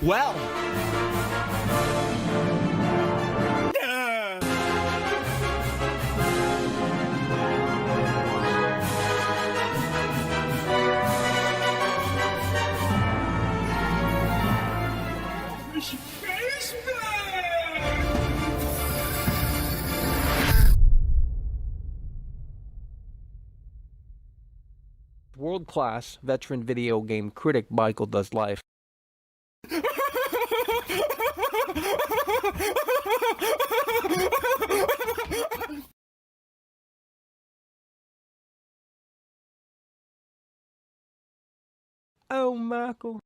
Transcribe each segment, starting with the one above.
Well. World-class veteran video game critic Michael Does Life. Oh, Michael.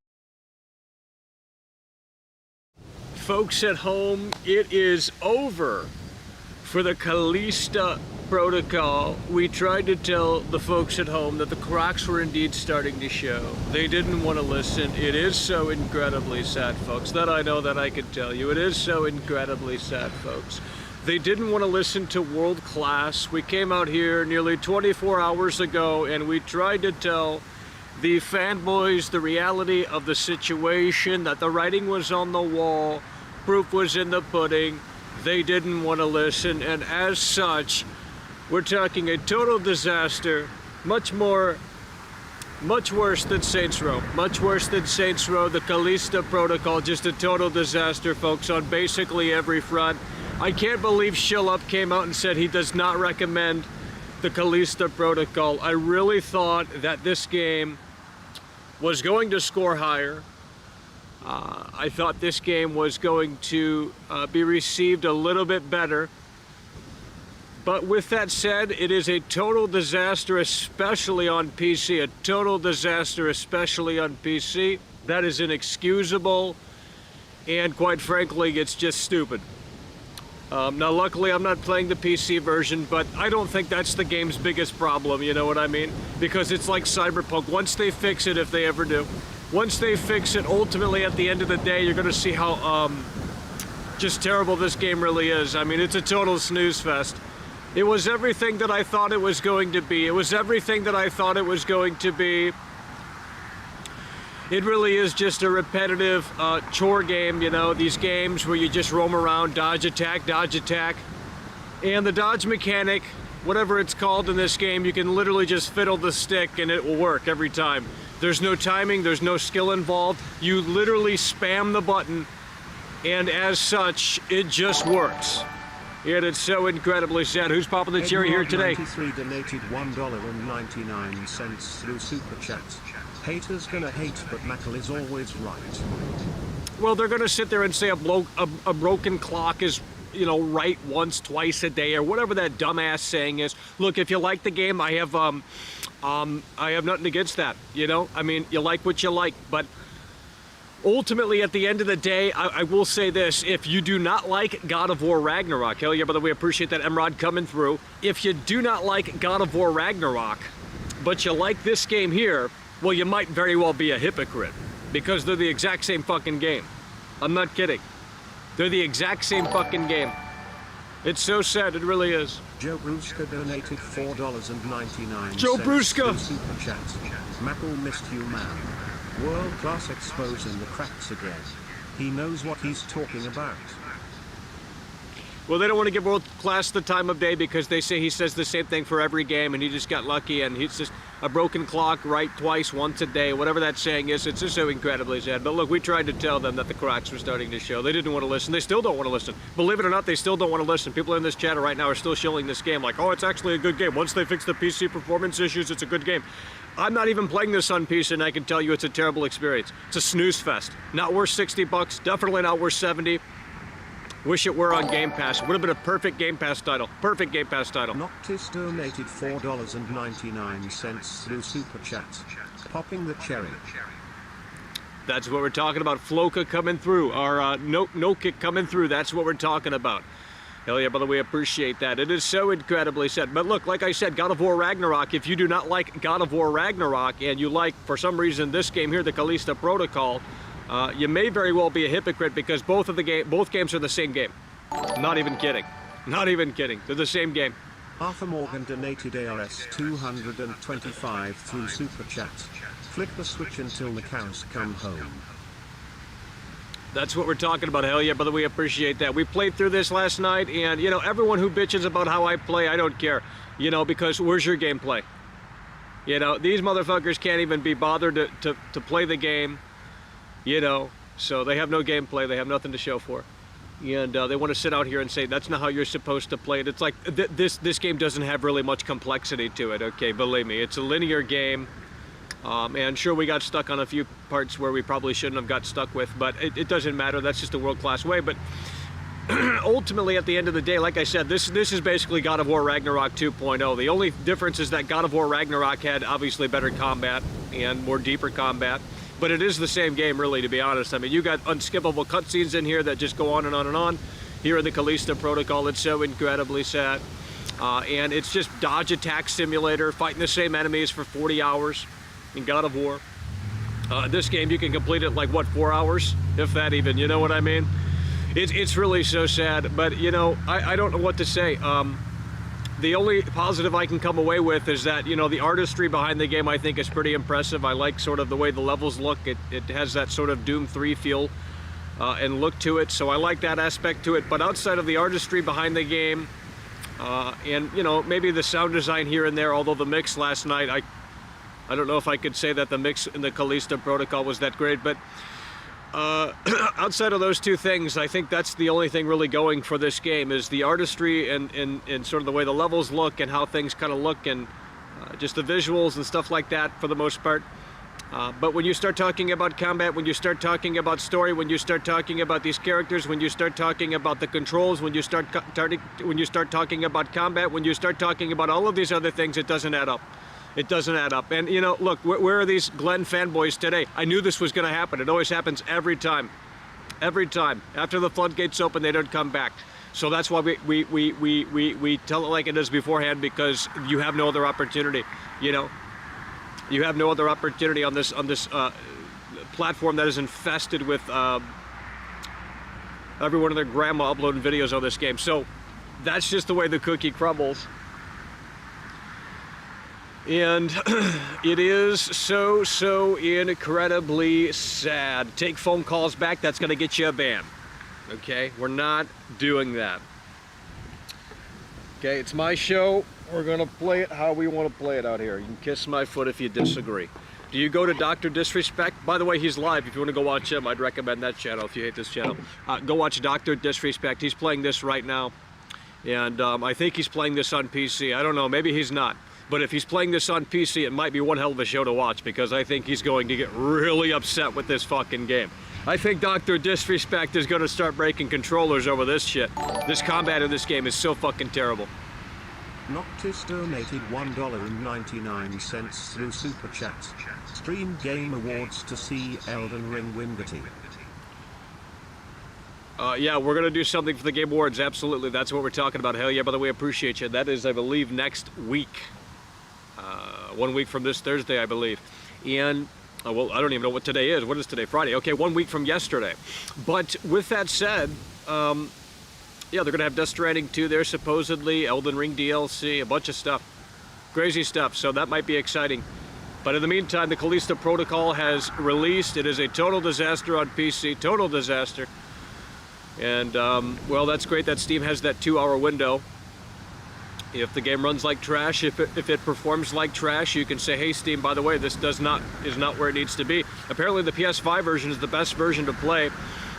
Folks at home, it is over for the Callisto Protocol. We tried to tell the folks at home that the cracks were indeed starting to show. They didn't want to listen. It is so incredibly sad, folks. That I know, that I can tell you. It is so incredibly sad, folks. They didn't want to listen to world class. We came out here nearly 24 hours ago and we tried to tell the fanboys the reality of the situation, that the writing was on the wall, proof was in the pudding. They didn't want to listen, and as such, we're talking a total disaster, much worse than Saints Row. Much worse than Saints Row. The Callisto Protocol, just a total disaster, folks, on basically every front. I can't believe Shillup came out and said he does not recommend the Callisto Protocol. I really thought that this game was going to score higher. I thought this game was going to be received a little bit better. But with that said, it is a total disaster, especially on PC. A total disaster, especially on PC. That is inexcusable. And quite frankly, it's just stupid. Now, luckily, I'm not playing the PC version, but I don't think that's the game's biggest problem, you know what I mean? Because it's like Cyberpunk. Once they fix it, if they ever do, once they fix it, ultimately, at the end of the day, you're going to see how just terrible this game really is. I mean, it's a total snooze fest. It was everything that I thought it was going to be. It was everything that I thought it was going to be. It really is just a repetitive chore game, you know, these games where you just roam around, dodge, attack, and the dodge mechanic, whatever it's called in this game, you can literally just fiddle the stick and it will work every time. There's no timing, there's no skill involved. You literally spam the button, and as such, it just works. And it's so incredibly sad. Who's popping the cherry here today? 93 donated $1.99 through Super Chat. Haters gonna hate, but Mackle is always right. Well, they're gonna sit there and say a broken clock is, you know, right once, twice a day, or whatever that dumbass saying is. Look, if you like the game, I have nothing against that. You know, I mean, you like what you like, but ultimately, at the end of the day, I will say this: if you do not like God of War Ragnarok, hell yeah, by the way, appreciate that Emrod coming through. If you do not like God of War Ragnarok, but you like this game here, well, you might very well be a hypocrite, because they're the exact same fucking game. I'm not kidding. They're the exact same fucking game. It's so sad, it really is. Joe Brusca donated $4.99. Joe Brusca! Super Chat. Mackle missed you, man. World class exposing the cracks again. He knows what he's talking about. Well, they don't want to give world class the time of day because they say he says the same thing for every game and he just got lucky and he's just a broken clock, right twice, once a day, whatever that saying is. It's just so incredibly sad. But look, we tried to tell them that the cracks were starting to show. They didn't want to listen. They still don't want to listen. Believe it or not, they still don't want to listen. People in this chat right now are still shilling this game like, oh, it's actually a good game. Once they fix the PC performance issues, it's a good game. I'm not even playing this on PC, and I can tell you it's a terrible experience. It's a snooze fest. Not worth 60 bucks, definitely not worth 70. Wish it were on Game Pass. Would have been a perfect Game Pass title. Perfect Game Pass title. Noctis donated $4.99 through Super Chat. Popping the cherry. That's what we're talking about. Floka coming through. Our no kick coming through. That's what we're talking about. Hell yeah, brother, we appreciate that. It is so incredibly sad. But look, like I said, God of War Ragnarok, if you do not like God of War Ragnarok and you like, for some reason, this game here, the Callisto Protocol, you may very well be a hypocrite because both games are the same game. Not even kidding. Not even kidding. They're the same game. Arthur Morgan donated ARS 225 through Super Chat. Flick the switch until the cows come home. That's what we're talking about. Hell yeah, brother, we appreciate that. We played through this last night, and, you know, everyone who bitches about how I play, I don't care. You know, because where's your gameplay? You know, these motherfuckers can't even be bothered to play the game, you know, so they have no gameplay. They have nothing to show for. And they want to sit out here and say, that's not how you're supposed to play it. It's like, this game doesn't have really much complexity to it, okay? Believe me, it's a linear game. And sure, we got stuck on a few parts where we probably shouldn't have got stuck with, but it doesn't matter. That's just a world-class way. But ultimately, at the end of the day, like I said, this is basically God of War Ragnarok 2.0. The only difference is that God of War Ragnarok had obviously better combat and more deeper combat. But it is the same game, really, to be honest. I mean, you got unskippable cutscenes in here that just go on and on and on. Here in the Callisto Protocol, it's so incredibly sad. And it's just dodge attack simulator, fighting the same enemies for 40 hours. In God of War. This game, you can complete it like, what, 4 hours? If that even, you know what I mean? It's really so sad, but, you know, I don't know what to say. The only positive I can come away with is that, you know, the artistry behind the game I think is pretty impressive. I like sort of the way the levels look. It has that sort of Doom 3 feel and look to it, so I like that aspect to it. But outside of the artistry behind the game, and, you know, maybe the sound design here and there, although the mix last night, I don't know if I could say that the mix in the Callisto Protocol was that great, but outside of those two things, I think that's the only thing really going for this game is the artistry and sort of the way the levels look and how things kind of look and just the visuals and stuff like that for the most part. But when you start talking about combat, when you start talking about story, when you start talking about these characters, when you start talking about the controls, when you start talking about combat, when you start talking about all of these other things, it doesn't add up. It doesn't add up. And, you know, look, where are these Glenn fanboys today? I knew this was going to happen. It always happens every time. Every time. After the floodgates open, they don't come back. So that's why we tell it like it is beforehand, because you have no other opportunity, you know? You have no other opportunity on this platform that is infested with everyone and their grandma uploading videos on this game. So that's just the way the cookie crumbles. And it is so incredibly sad. Take phone calls back, that's gonna get you a ban. Okay, we're not doing that. Okay, it's my show. We're gonna play it how we wanna play it out here. You can kiss my foot if you disagree. Do you go to Dr. Disrespect? By the way, he's live. If you wanna go watch him, I'd recommend that channel if you hate this channel. Go watch Dr. Disrespect. He's playing this right now. And I think he's playing this on PC. I don't know, maybe he's not. But if he's playing this on PC, it might be one hell of a show to watch, because I think he's going to get really upset with this fucking game. I think Dr. Disrespect is going to start breaking controllers over this shit. This combat in this game is so fucking terrible. Noctis donated $1.99 through Super Chat. Stream Game Awards to see Elden Ring Wingati. Yeah, we're going to do something for the Game Awards, absolutely. That's what we're talking about. Hell yeah, by the way, appreciate you. That is, I believe, next week. 1 week from this Thursday, I believe. And, well, I don't even know what today is. What is today? Friday. Okay, 1 week from yesterday. But with that said, yeah, they're going to have Death Stranding 2 there, supposedly, Elden Ring DLC, a bunch of stuff. Crazy stuff, so that might be exciting. But in the meantime, the Callisto Protocol has released. It is a total disaster on PC, total disaster. And, well, that's great that Steam has that 2-hour window. If the game runs like trash, if it performs like trash, you can say, hey, Steam, by the way, this is not where it needs to be. Apparently, the PS5 version is the best version to play.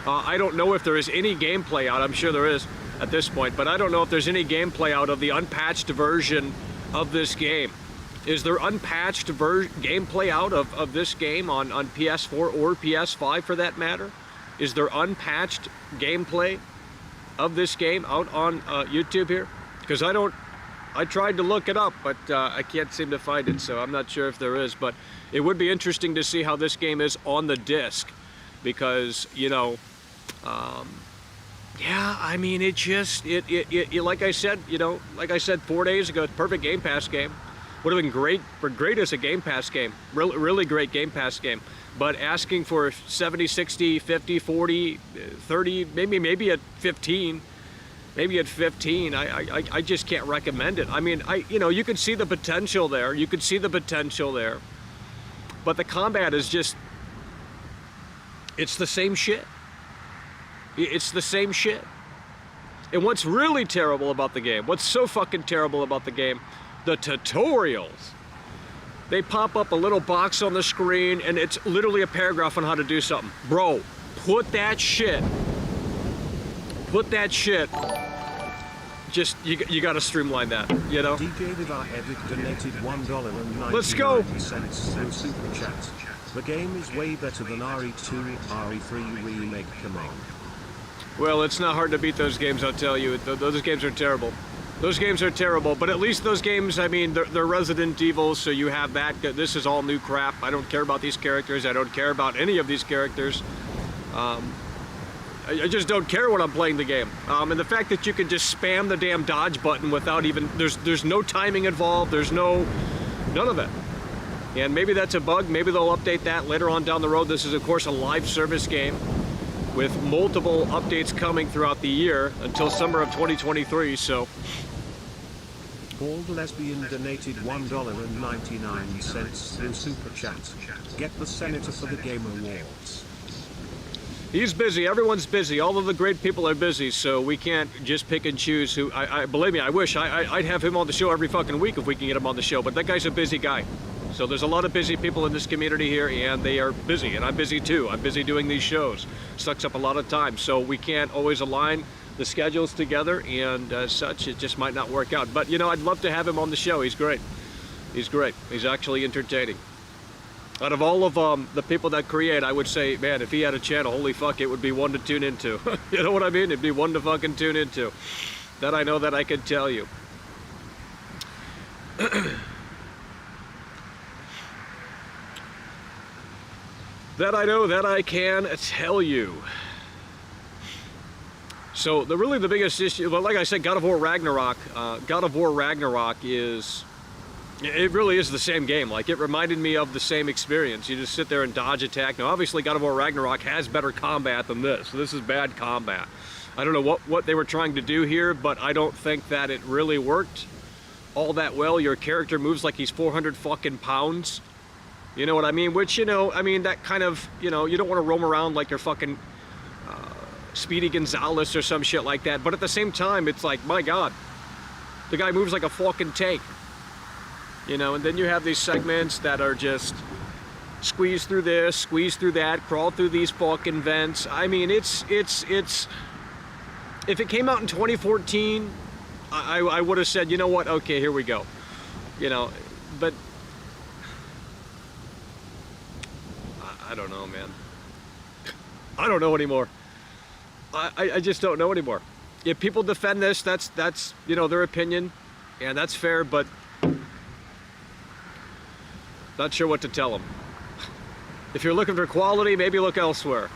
I don't know if there is any gameplay out. I'm sure there is at this point, but I don't know if there's any gameplay out of the unpatched version of this game. Is there unpatched gameplay out of this game on PS4 or PS5 for that matter? Is there unpatched gameplay? of this game out on YouTube here? Because I tried to look it up, but I can't seem to find it, so I'm not sure if there is. But it would be interesting to see how this game is on the disc, because, you know, yeah, I mean, it just, like I said, you know, like I said 4 days ago, perfect Game Pass game. Would have been great as a Game Pass game. Really great Game Pass game. But asking for 70, 60, 50, 40, 30, maybe at 15, maybe at 15, I just can't recommend it. I mean, you know, you could see the potential there. You could see the potential there. But the combat is just, it's the same shit. It's the same shit. And what's really terrible about the game, what's so fucking terrible about the game, the tutorials. They pop up a little box on the screen and it's literally a paragraph on how to do something. Bro, put that shit, just, you gotta streamline that, you know? DJ Vivar Edit donated $1.99 Let's go. through Super Chat. The game is way better than RE2, RE3 remake, come on. Well, it's not hard to beat those games, I'll tell you. Those games are terrible. Those games are terrible, but at least those games, I mean, they're Resident Evil, so you have that. This is all new crap. I don't care about these characters. I don't care about any of these characters. I just don't care when I'm playing the game. And the fact that you can just spam the damn dodge button without even, there's no timing involved. There's none of it. And maybe that's a bug. Maybe they'll update that later on down the road. This is, of course, a live service game with multiple updates coming throughout the year until summer of 2023, so. Bald Lesbian donated $1.99 through Super Chat. Get the Senator for the Game Awards. He's busy, everyone's busy, all of the great people are busy, so we can't just pick and choose who, believe me, I wish I'd have him on the show every fucking week if we can get him on the show, but that guy's a busy guy. So there's a lot of busy people in this community here, and they are busy, and I'm busy too. I'm busy doing these shows. Sucks up a lot of time, so we can't always align the schedules together, and as such, it just might not work out. But, you know, I'd love to have him on the show. He's great. He's great. He's actually entertaining. Out of all of the people that create, I would say, man, if he had a channel, holy fuck, it would be one to tune into. You know what I mean? It'd be one to fucking tune into. That I know that I can tell you. That I know that I can tell you. So really the biggest issue, but like I said, God of War Ragnarok is, it really is the same game. Like, it reminded me of the same experience. You just sit there and dodge attack. Now obviously God of War Ragnarok has better combat than this. So this is bad combat. I don't know what they were trying to do here, but I don't think that it really worked all that well. Your character moves like he's 400 fucking pounds. You know what I mean? Which, you know, I mean, that kind of, you know, you don't want to roam around like you're fucking Speedy Gonzales or some shit like that. But at the same time, it's like, my God, the guy moves like a fucking tank. You know, and then you have these segments that are just squeeze through this, squeeze through that, crawl through these fucking vents. I mean, it's, if it came out in 2014, I would have said, you know what, okay, here we go. You know, but I don't know, man. I don't know anymore. I just don't know anymore. If people defend this, that's you know, their opinion, and that's fair, but not sure what to tell them. If you're looking for quality, maybe look elsewhere.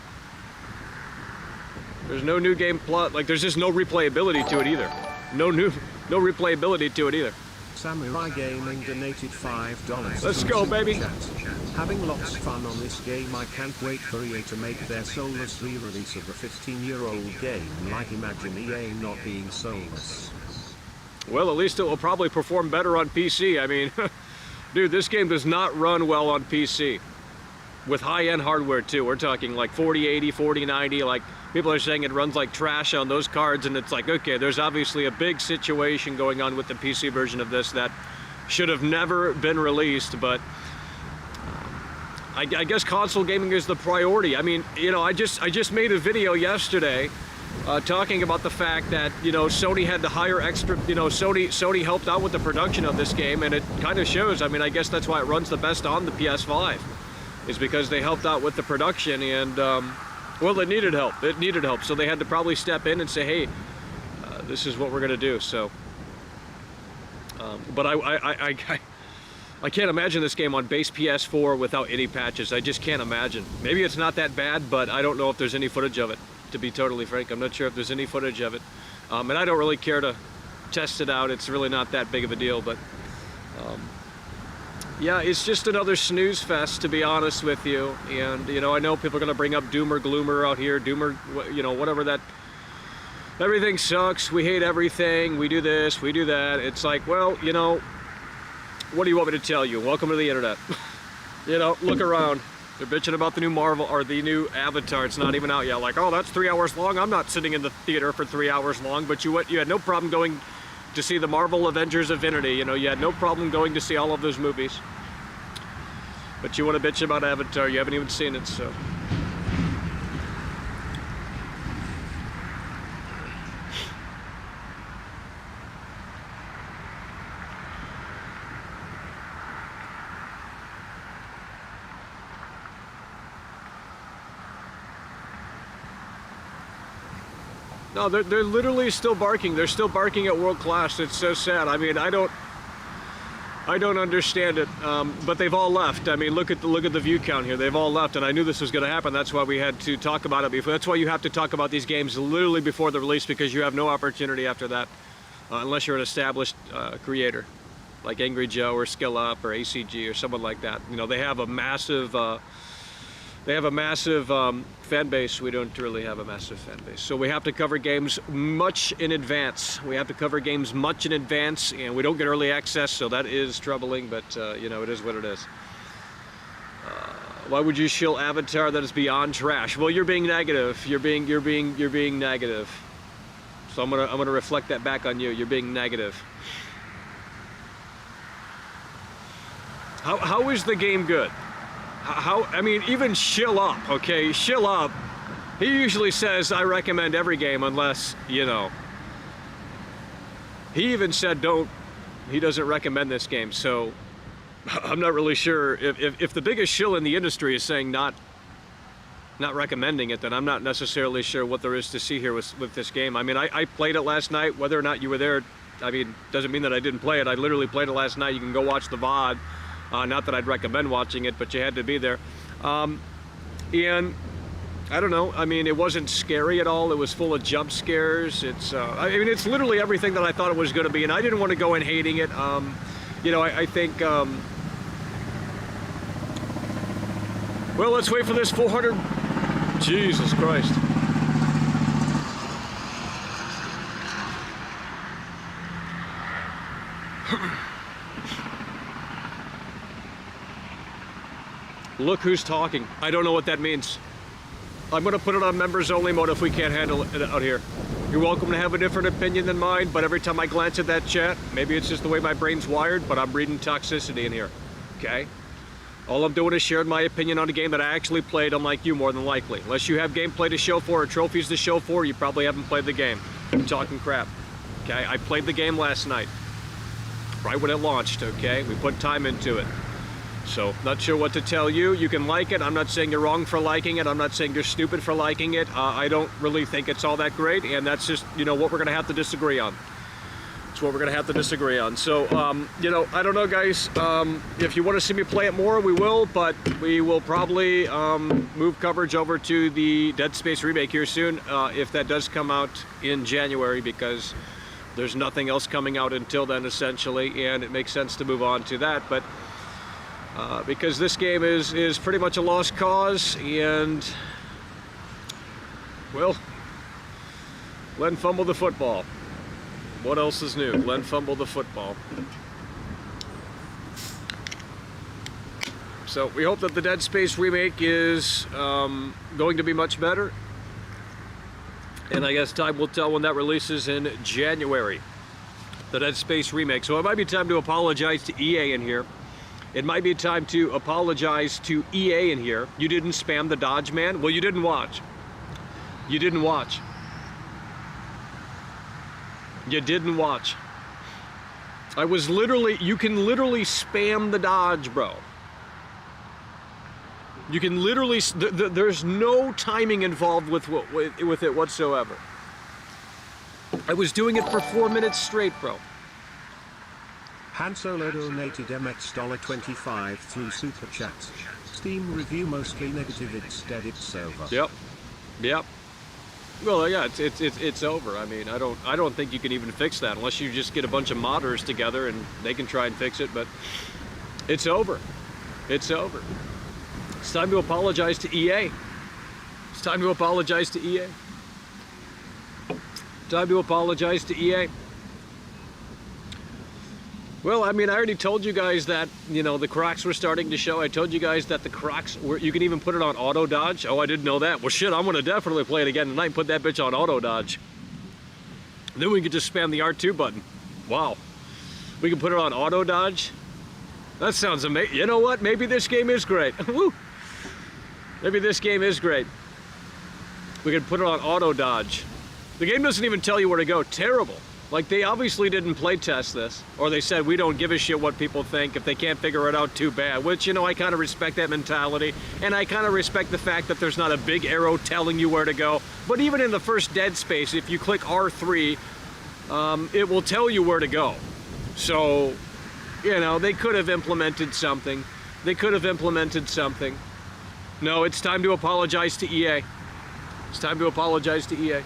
There's no new game plot, like there's just no replayability to it either. No replayability to it either. Samurai Gaming donated $5. Let's go, baby. Having lots of fun on this game. I can't wait for EA to make their soulless re-release of the 15-year-old game. Like, imagine EA not being soulless. Well, at least it will probably perform better on PC. I mean, dude, this game does not run well on PC. With high-end hardware, too. We're talking like 4080, 4090, like, people are saying it runs like trash on those cards, and it's like, okay, there's obviously a big situation going on with the PC version of this that should have never been released, but I guess console gaming is the priority. I mean, you know, I just made a video yesterday talking about the fact that, you know, Sony had to hire extra, you know, Sony helped out with the production of this game, and it kind of shows. I mean, I guess that's why it runs the best on the PS5, is because they helped out with the production, and well, it needed help. It needed help, so they had to probably step in and say, hey, this is what we're gonna do. So, but I can't imagine this game on base PS4 without any patches. I just can't imagine. Maybe it's not that bad, but I don't know if there's any footage of it. To be totally frank, I'm not sure if there's any footage of it, and I don't really care to test it out. It's really not that big of a deal, but. Yeah, it's just another snooze fest, to be honest with you. And, you know, I know people are going to bring up Doomer Gloomer out here, Doomer, you know, whatever that, everything sucks, we hate everything, we do this, we do that. It's like, well, you know, what do you want me to tell you? Welcome to the internet. You know, look around. They're bitching about the new Marvel, or the new Avatar. It's not even out yet. Like, oh, that's 3 hours long. I'm not sitting in the theater for 3 hours long, but you had no problem going to see the Marvel Avengers Infinity. You know, you had no problem going to see all of those movies. But you want to bitch about Avatar, you haven't even seen it, so. No, they're literally still barking. They're still barking at world class. It's so sad. I mean, I don't understand it, but they've all left. I mean, look at the view count here. They've all left, and I knew this was going to happen. That's why we had to talk about it before. That's why you have to talk about these games literally before the release, because you have no opportunity after that, unless you're an established creator, like Angry Joe or Skill Up or ACG or someone like that. You know, they have a massive fan base. We don't really have a massive fan base. So we have to cover games much in advance. We have to cover games much in advance, and we don't get early access, so that is troubling, but you know, it is what it is. Why would you shill Avatar? That is beyond trash. Well, you're being negative. You're being negative. So I'm gonna reflect that back on you. You're being negative. How is the game good? I mean, even Shill Up, okay? Shill Up, he usually says, I recommend every game unless, you know. He even said he doesn't recommend this game, so I'm not really sure. If the biggest shill in the industry is saying not recommending it, then I'm not necessarily sure what there is to see here with this game. I mean, I played it last night. Whether or not you were there, I mean, doesn't mean that I didn't play it. I literally played it last night. You can go watch the VOD. Not that I'd recommend watching it, but you had to be there. And I don't know, I mean, it wasn't scary at all. It was full of jump scares. I mean, it's literally everything that I thought it was going to be, and I didn't want to go in hating it. You know, I think, well, let's wait for this 400, Jesus Christ. Look who's talking. I don't know what that means. I'm going to put it on members only mode if we can't handle it out here. You're welcome to have a different opinion than mine, but every time I glance at that chat, maybe it's just the way my brain's wired, but I'm reading toxicity in here, okay? All I'm doing is sharing my opinion on a game that I actually played, unlike you, more than likely. Unless you have gameplay to show for or trophies to show for, you probably haven't played the game. I'm talking crap, okay? I played the game last night, right when it launched, okay? We put time into it. So, not sure what to tell you. You can like it. I'm not saying you're wrong for liking it. I'm not saying you're stupid for liking it. I don't really think it's all that great, and that's just, you know, what we're going to have to disagree on. It's what we're going to have to disagree on. So, you know, I don't know, guys. If you want to see me play it more, we will, but we will probably move coverage over to the Dead Space remake here soon, if that does come out in January, because there's nothing else coming out until then, essentially, and it makes sense to move on to that, but because this game is pretty much a lost cause, and, well, Len fumbled the football. What else is new? Len fumbled the football. So we hope that the Dead Space remake is going to be much better, and I guess time will tell when that releases in January. The Dead Space remake. So it might be time to apologize to EA in here. It might be time to apologize to EA in here. You didn't spam the Dodge Man? Well, you didn't watch. You didn't watch. You didn't watch. I was literally, you can literally spam the Dodge, bro. You can literally, there's no timing involved with it whatsoever. I was doing it for 4 minutes straight, bro. Han Solo donated $25 through Super Chats. Steam review mostly negative, it's dead, it's over. Yep. Well, yeah, it's over. I mean, I don't think you can even fix that unless you just get a bunch of modders together and they can try and fix it, but it's over. It's over. It's time to apologize to EA. It's time to apologize to EA. Time to apologize to EA. Well, I mean, I already told you guys that, you know, the Crocs were starting to show. I told you guys that the Crocs were, you can even put it on auto dodge. Oh, I didn't know that. Well, shit, I'm gonna definitely play it again tonight and put that bitch on auto dodge. Then we can just spam the R2 button. Wow. We can put it on auto dodge. That sounds amazing. You know what? Maybe this game is great. Woo. Maybe this game is great. We can put it on auto dodge. The game doesn't even tell you where to go. Terrible. Like, they obviously didn't play test this, or they said, we don't give a shit what people think. If they can't figure it out, too bad. Which, you know, I kind of respect that mentality, and I kind of respect the fact that there's not a big arrow telling you where to go. But even in the first Dead Space, if you click R3, it will tell you where to go. So, you know, they could have implemented something. They could have implemented something. No, it's time to apologize to EA. It's time to apologize to EA.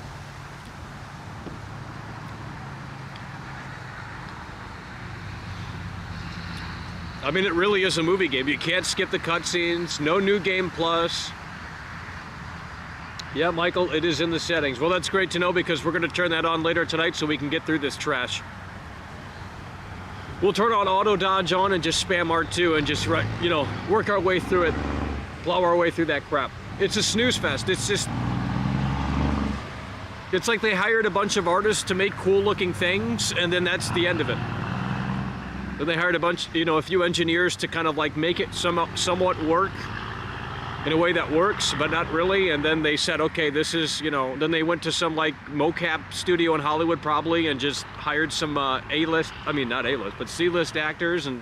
I mean, it really is a movie game. You can't skip the cutscenes. No new game plus. Yeah, Michael, it is in the settings. Well, that's great to know because we're going to turn that on later tonight so we can get through this trash. We'll turn on auto dodge on and just spam R2 and just, you know, work our way through it. Plow our way through that crap. It's a snooze fest. It's just... It's like they hired a bunch of artists to make cool looking things and then that's the end of it. Then they hired a bunch, you know, a few engineers to kind of like make it somewhat work in a way that works, but not really. And then they said, okay, this is, you know, then they went to some like mocap studio in Hollywood probably and just hired some A-list, I mean, not A-list, but C-list actors. And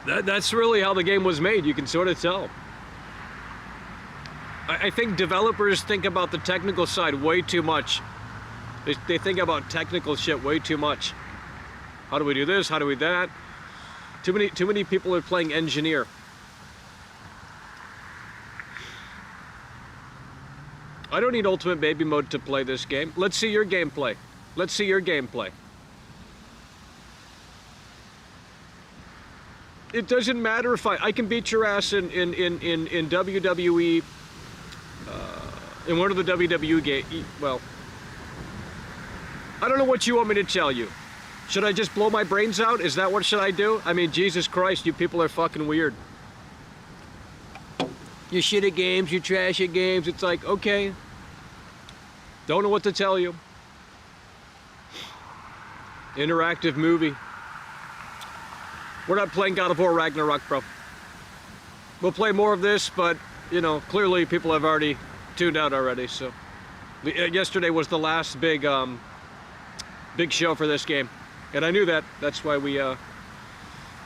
that's really how the game was made. You can sort of tell. I think developers think about the technical side way too much. They think about technical shit way too much. How do we do this? How do we that? Too many people are playing engineer. I don't need Ultimate Baby Mode to play this game. Let's see your gameplay. Let's see your gameplay. It doesn't matter if I can beat your ass in WWE. In one of the WWE games. Well, I don't know what you want me to tell you. Should I just blow my brains out? Is that what should I do? I mean, Jesus Christ, you people are fucking weird. You shit at games, you trash at games. It's like, okay. Don't know what to tell you. Interactive movie. We're not playing God of War Ragnarok, bro. We'll play more of this, but, you know, clearly people have already tuned out already, so. Yesterday was the last big show for this game. And I knew that. That's why we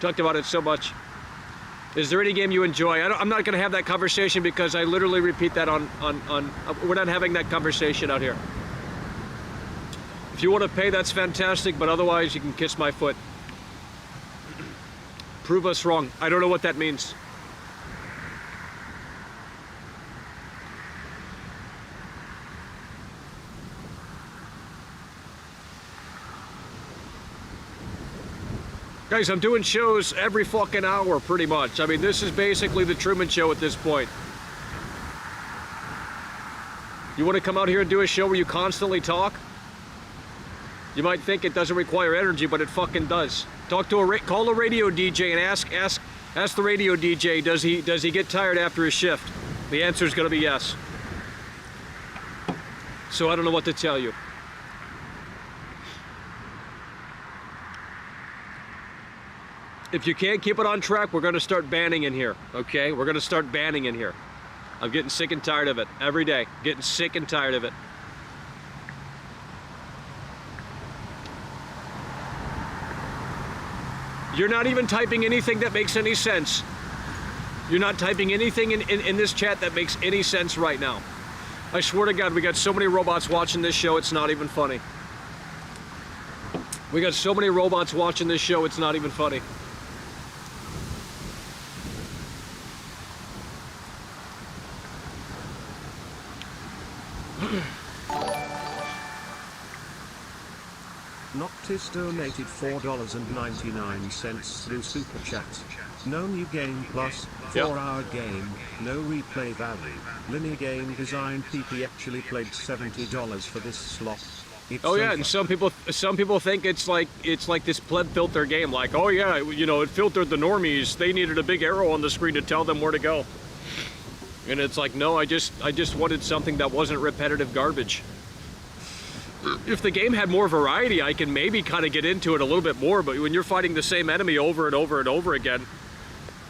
talked about it so much. Is there any game you enjoy? I'm not going to have that conversation because I literally repeat that on we're not having that conversation out here. If you want to pay, that's fantastic, but otherwise you can kiss my foot. Prove us wrong. I don't know what that means. Guys, I'm doing shows every fucking hour, pretty much. I mean, this is basically the Truman Show at this point. You want to come out here and do a show where you constantly talk? You might think it doesn't require energy, but it fucking does. Call a radio DJ and ask the radio DJ, does he get tired after his shift? The answer is going to be yes. So I don't know what to tell you. If you can't keep it on track, we're going to start banning in here, okay? We're going to start banning in here. I'm getting sick and tired of it every day. Getting sick and tired of it. You're not even typing anything that makes any sense. You're not typing anything in this chat that makes any sense right now. I swear to God, we got so many robots watching this show, it's not even funny. We got so many robots watching this show, it's not even funny. Noctis donated $4.99 through Super Chat. No new game plus, 4-hour game, no replay value. Linear game design PP actually played $70 for this slot. It's Oh so yeah, and some people think it's like this pleb filter game, like, oh yeah, you know, it filtered the normies. They needed a big arrow on the screen to tell them where to go. And it's like, no, I just wanted something that wasn't repetitive garbage. If the game had more variety, I can maybe kind of get into it a little bit more, but when you're fighting the same enemy over and over and over again,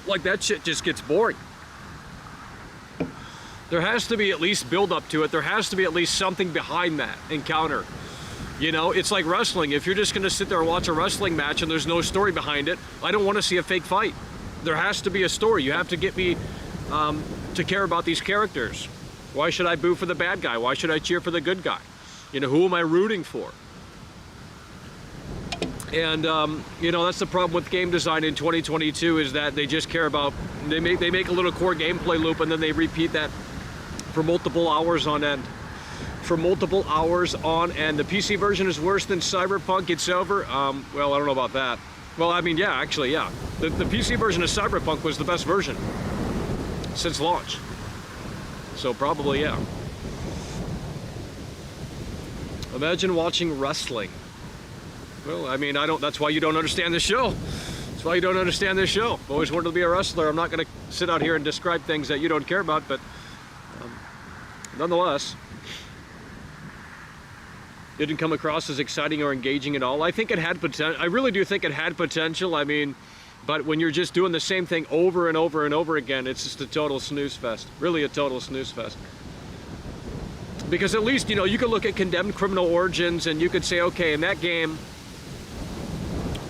like, that shit just gets boring. There has to be at least build up to it. There has to be at least something behind that encounter. You know, it's like wrestling. If you're just gonna sit there and watch a wrestling match and there's no story behind it, I don't want to see a fake fight. There has to be a story. You have to get me to care about these characters. Why should I boo for the bad guy? Why should I cheer for the good guy? You know, who am I rooting for? And you know, that's the problem with game design in 2022, is that they just care about, they make a little core gameplay loop and then they repeat that for multiple hours on end. For multiple hours on end. The PC version is worse than Cyberpunk. It's over. Well, I don't know about that. Well, I mean, yeah, actually, yeah. The PC version of Cyberpunk was the best version since launch. So probably, yeah. Imagine watching wrestling. Well, I mean, that's why you don't understand this show. That's why you don't understand this show. I've always wanted to be a wrestler. I'm not going to sit out here and describe things that you don't care about, but nonetheless, didn't come across as exciting or engaging at all. I think it had potential. I really do think it had potential. I mean, but when you're just doing the same thing over and over and over again, it's just a total snooze fest. Really a total snooze fest. Because at least, you know, you could look at Condemned Criminal Origins and you could say, okay, in that game,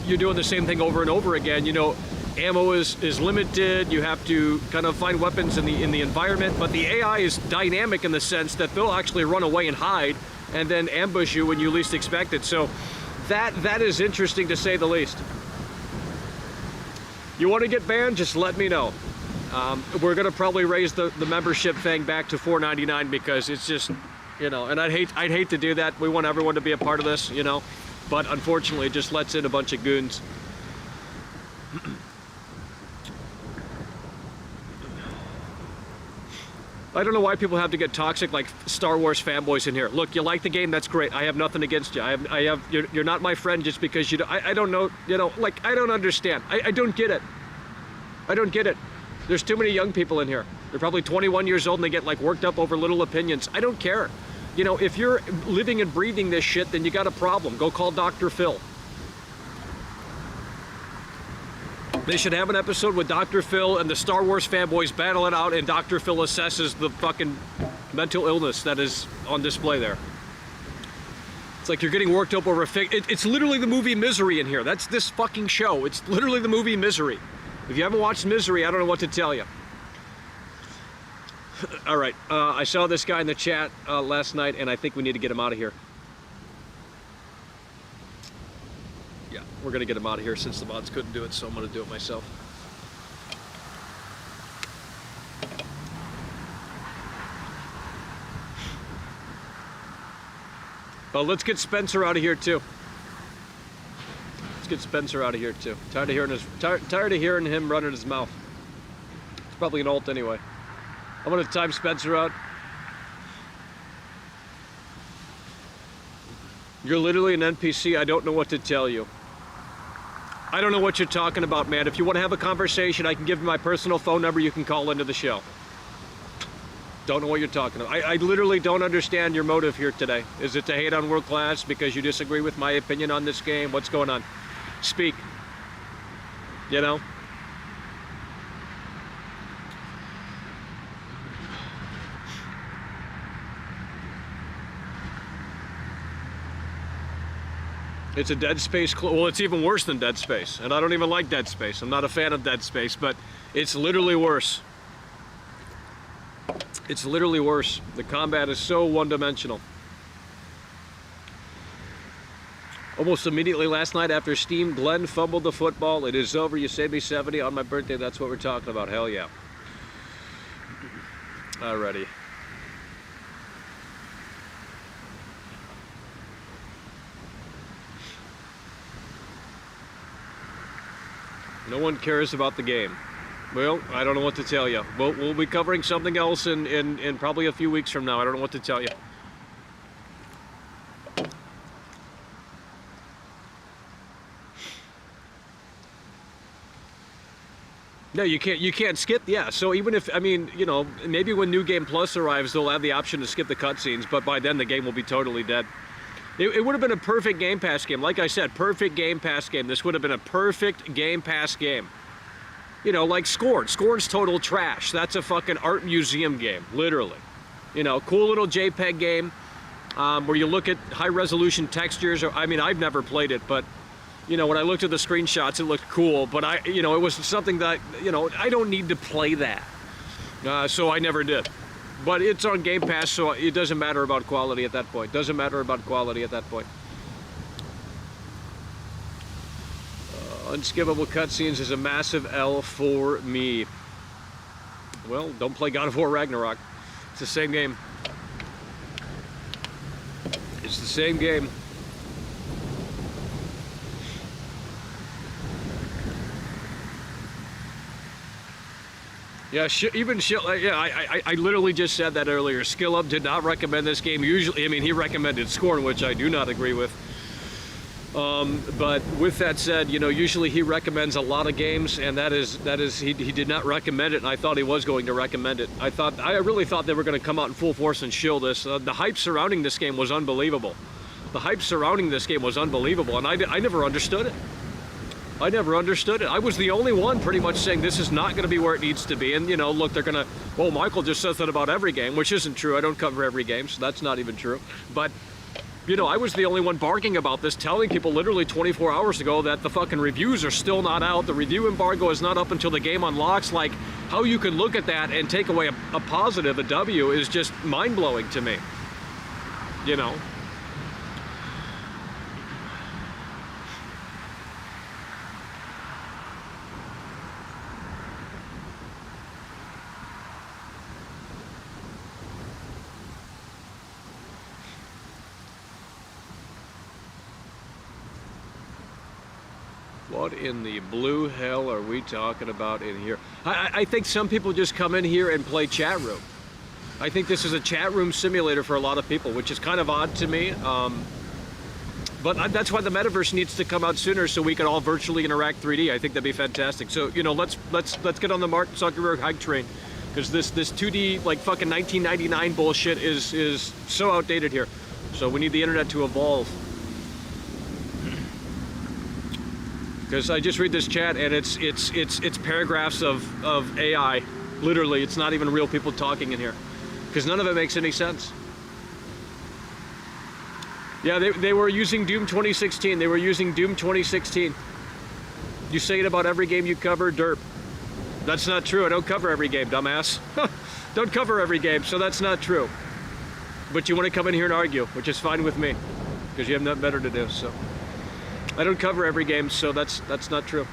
you're doing the same thing over and over again. You know, ammo is limited. You have to kind of find weapons in the environment, but the AI is dynamic in the sense that they'll actually run away and hide and then ambush you when you least expect it. So that is interesting, to say the least. You want to get banned? Just let me know. We're gonna probably raise the membership thing back to $4.99 because it's just, you know, and I'd hate to do that. We want everyone to be a part of this, you know, but unfortunately it just lets in a bunch of goons. I don't know why people have to get toxic like Star Wars fanboys in here. Look, you like the game, that's great. I have nothing against you. You're not my friend just because you. I don't know. You know, like, I don't understand. I don't get it. I don't get it. There's too many young people in here. They're probably 21 years old and they get like worked up over little opinions. I don't care. You know, if you're living and breathing this shit, then you got a problem. Go call Dr. Phil. They should have an episode with Dr. Phil and the Star Wars fanboys battle it out, and Dr. Phil assesses the fucking mental illness that is on display there. It's like you're getting worked up over a it's literally the movie Misery in here. That's this fucking show. It's literally the movie Misery. If you haven't watched Misery, I don't know what to tell you. All right, I saw this guy in the chat last night, and I think we need to get him out of here. Yeah, we're gonna get him out of here since the mods couldn't do it, so I'm gonna do it myself. Oh, let's get Spencer out of here too. Let's get Spencer out of here too. Tired of hearing him running his mouth. It's probably an alt anyway. I'm gonna time Spencer out. You're literally an NPC. I don't know what to tell you. I don't know what you're talking about, man. If you want to have a conversation, I can give you my personal phone number. You can call into the show. Don't know what you're talking about. I literally don't understand your motive here today. Is it to hate on World Class because you disagree with my opinion on this game? What's going on? Speak. You know? It's a Dead Space, well, it's even worse than Dead Space, and I don't even like Dead Space. I'm not a fan of Dead Space, but it's literally worse. It's literally worse. The combat is so one-dimensional. Almost immediately last night after Steam, Glenn fumbled the football. It is over. You saved me 70 on my birthday. That's what we're talking about. Hell yeah. Alrighty. No one cares about the game. Well, I don't know what to tell you. We'll be covering something else in probably a few weeks from now. I don't know what to tell you. No, you can't skip. Yeah, so even if, I mean, you know, maybe when New Game Plus arrives, they'll have the option to skip the cutscenes, but by then the game will be totally dead. It would have been a perfect Game Pass game. Like I said, perfect Game Pass game. This would have been a perfect Game Pass game. You know, like Scorn. Scorn's total trash. That's a fucking art museum game, literally. You know, cool little JPEG game where you look at high-resolution textures. I mean, I've never played it, but, you know, when I looked at the screenshots, it looked cool. But, you know, it was something that, you know, I don't need to play that. So I never did. But it's on Game Pass, so it doesn't matter about quality at that point. Doesn't matter about quality at that point. Unskippable cutscenes is a massive L for me. Well, don't play God of War Ragnarok. It's the same game. It's the same game. Yeah, I literally just said that earlier. Skill Up did not recommend this game. Usually, I mean, he recommended Scorn, which I do not agree with. But with that said, you know, usually he recommends a lot of games, and that is he did not recommend it, and I thought he was going to recommend it. I really thought they were going to come out in full force and shill this. The hype surrounding this game was unbelievable. The hype surrounding this game was unbelievable, and I never understood it. I never understood it. I was the only one pretty much saying this is not going to be where it needs to be. And, you know, look, they're going to, well, Michael just says that about every game, which isn't true. I don't cover every game, so that's not even true. But, you know, I was the only one barking about this, telling people literally 24 hours ago that the fucking reviews are still not out. The review embargo is not up until the game unlocks. Like, how you can look at that and take away a positive, a W, is just mind-blowing to me. You know? What in the blue hell are we talking about in here? I think some people just come in here and play chat room. I think this is a chat room simulator for a lot of people, which is kind of odd to me. But that's why the metaverse needs to come out sooner, so we can all virtually interact 3D. I think that'd be fantastic. So, you know, let's get on the Mark Zuckerberg hype train, because this 2D like fucking 1999 bullshit is so outdated here. So we need the internet to evolve. Because I just read this chat and it's paragraphs of AI. Literally, it's not even real people talking in here. Because none of it makes any sense. Yeah, they were using Doom 2016. They were using Doom 2016. You say it about every game you cover, derp. That's not true. I don't cover every game, dumbass. Don't cover every game, so that's not true. But you want to come in here and argue, which is fine with me. Because you have nothing better to do, so. I don't cover every game, so that's not true.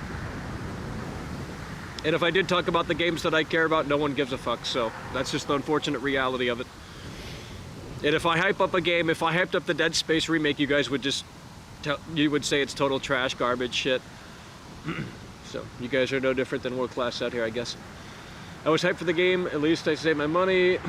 And if I did talk about the games that I care about, no one gives a fuck, so that's just the unfortunate reality of it. And if I hype up a game, if I hyped up the Dead Space remake, you guys would just you would say it's total trash, garbage, shit. So you guys are no different than world class out here, I guess. I was hyped for the game, at least I saved my money.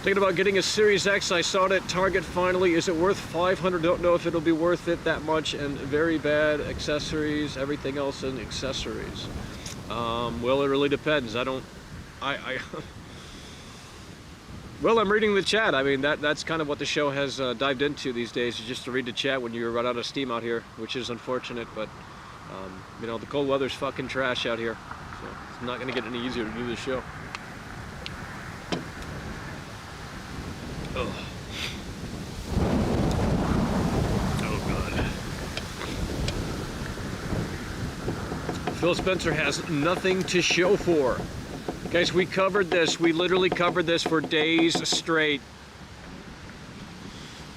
Thinking about getting a Series X. I saw it at Target finally. Is it worth $500? Don't know if it'll be worth it that much. And very bad accessories, everything else in accessories. Well, it really depends. Well, I'm reading the chat. I mean, that's kind of what the show has dived into these days, is just to read the chat when you run out of steam out here, which is unfortunate. But, you know, the cold weather's fucking trash out here. So it's not going to get any easier to do this show. Oh. Oh. Phil Spencer has nothing to show for. Guys, we covered this. We literally covered this for days straight.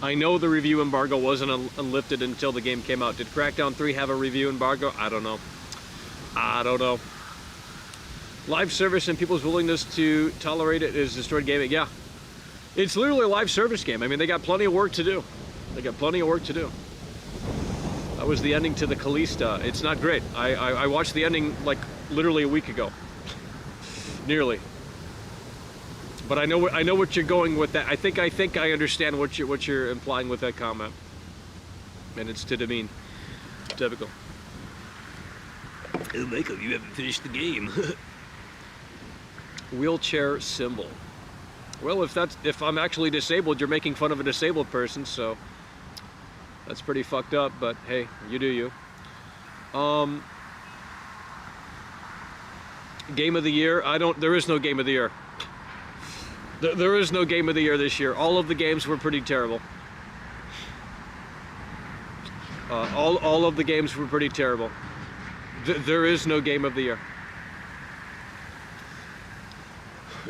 I know the review embargo wasn't lifted until the game came out. Did Crackdown 3 have a review embargo? I don't know. I don't know. Live service and people's willingness to tolerate it is destroyed gaming. Yeah. It's literally a live service game. I mean, they got plenty of work to do. They got plenty of work to do. That was the ending to the Callisto. It's not great. I watched the ending like literally a week ago. Nearly. But I know what you're going with that. I think I understand what you're implying with that comment. And it's to demean. Typical. Oh, Michael, you haven't finished the game. Wheelchair symbol. Well, if I'm actually disabled, you're making fun of a disabled person, so that's pretty fucked up, but hey, you do you. Game of the year? There is no game of the year. There is no game of the year this year. All of the games were pretty terrible. All of the games were pretty terrible. There is no game of the year.